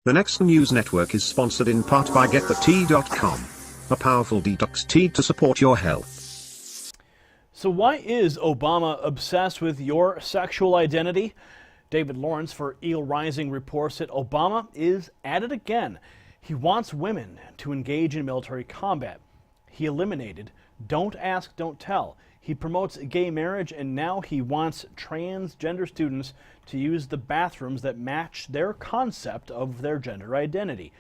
The next news network is sponsored in part by GetTheTea.com, a powerful detox tea to support your health. So why is Obama obsessed with your sexual identity? David Lawrence for Eagle Rising reports that Obama is at it again. He wants women to engage in military combat. He eliminated Don't Ask, Don't Tell. He promotes gay marriage, and now he wants transgender students to use the bathrooms that match their concept of their gender identity.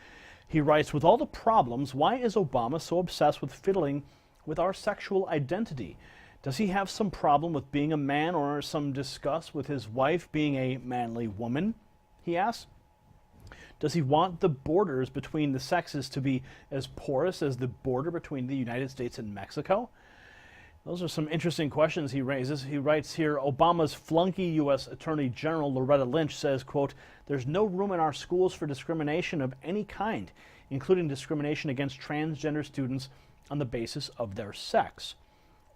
He writes, with all the problems, why is Obama so obsessed with fiddling with our sexual identity? Does he have some problem with being a man or some disgust with his wife being a manly woman? He asks. Does he want the borders between the sexes to be as porous as the border between the United States and Mexico? Those are some interesting questions he raises. He writes here, Obama's flunky U.S. Attorney General Loretta Lynch says, quote, there's no room in our schools for discrimination of any kind, including discrimination against transgender students on the basis of their sex.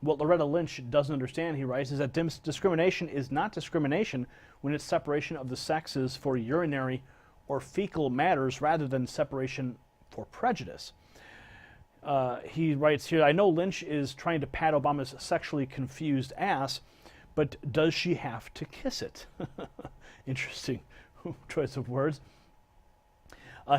What Loretta Lynch doesn't understand, he writes, is that discrimination is not discrimination when it's separation of the sexes for urinary or fecal matters rather than separation for prejudice. He writes here, I know Lynch is trying to pat Obama's sexually confused ass, but does she have to kiss it? Interesting choice of words.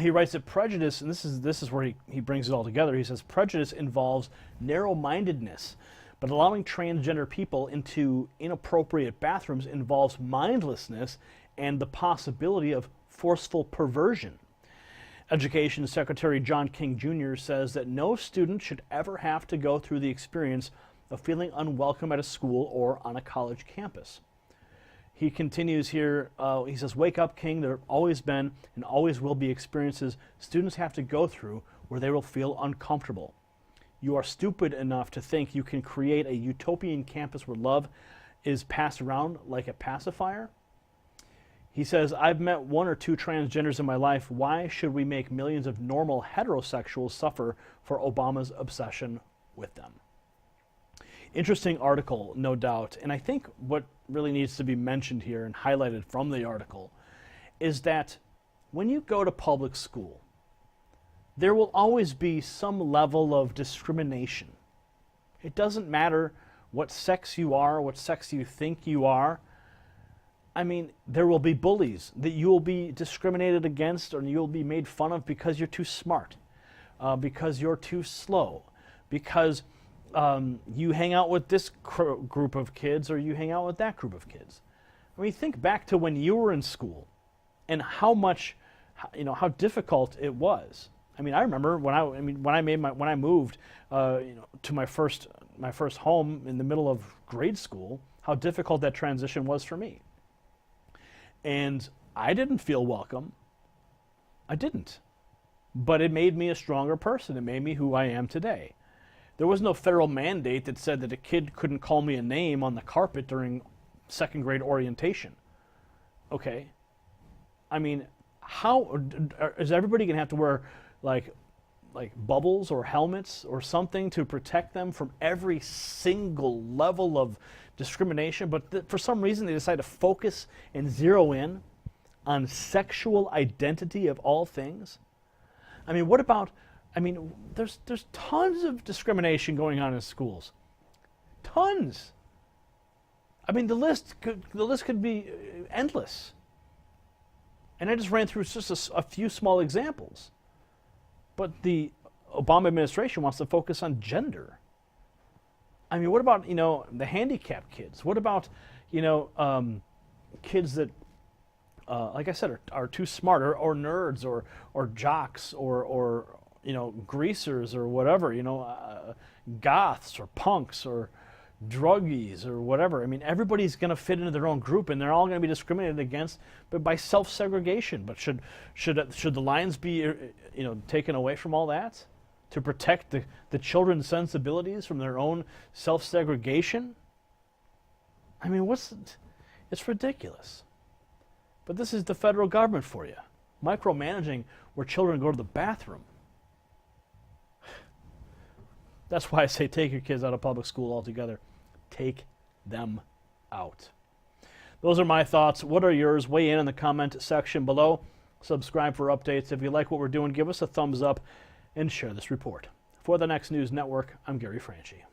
He writes that prejudice, and this is where he brings it all together. He says prejudice involves narrow-mindedness, but allowing transgender people into inappropriate bathrooms involves mindlessness and the possibility of forceful perversion. Education Secretary John King Jr. says that no student should ever have to go through the experience of feeling unwelcome at a school or on a college campus. He continues here, he says, wake up, King, there have always been and always will be experiences students have to go through where they will feel uncomfortable. You are stupid enough to think you can create a utopian campus where love is passed around like a pacifier? He says, I've met one or two transgenders in my life. Why should we make millions of normal heterosexuals suffer for Obama's obsession with them? Interesting article, no doubt. And I think what really needs to be mentioned here and highlighted from the article is that when you go to public school, there will always be some level of discrimination. It doesn't matter what sex you are, what sex you think you are. I mean, there will be bullies that you will be discriminated against or you'll be made fun of because you're too smart, because you're too slow, because you hang out with this group of kids or you hang out with that group of kids. I mean, think back to when you were in school and how much, how difficult it was. I mean, I remember when I moved, to my first home in the middle of grade school, how difficult that transition was for me. And I didn't feel welcome. I didn't. But it made me a stronger person. It made me who I am today. There was no federal mandate that said that a kid couldn't call me a name on the carpet during second grade orientation. Okay. I mean, how is everybody going to have to wear like bubbles or helmets or something to protect them from every single level of discrimination? But for some reason they decide to focus and zero in on sexual identity of all things. I mean, what about, there's tons of discrimination going on in schools. Tons. I mean, the list could be endless. And I just ran through just a few small examples. But the Obama administration wants to focus on gender. I mean, what about, the handicapped kids? What about, kids that, like I said, are too smart or nerds or jocks or greasers or whatever, goths or punks or druggies or whatever. I mean, everybody's going to fit into their own group, and they're all going to be discriminated against, but by self-segregation. But should the lines be, taken away from all that to protect the children's sensibilities from their own self-segregation? I mean, it's ridiculous. But this is the federal government for you, micromanaging where children go to the bathroom. That's why I say take your kids out of public school altogether. Take them out. Those are my thoughts. What are yours? Weigh in the comment section below. Subscribe for updates. If you like what we're doing, give us a thumbs up and share this report. For the Next News Network, I'm Gary Franchi.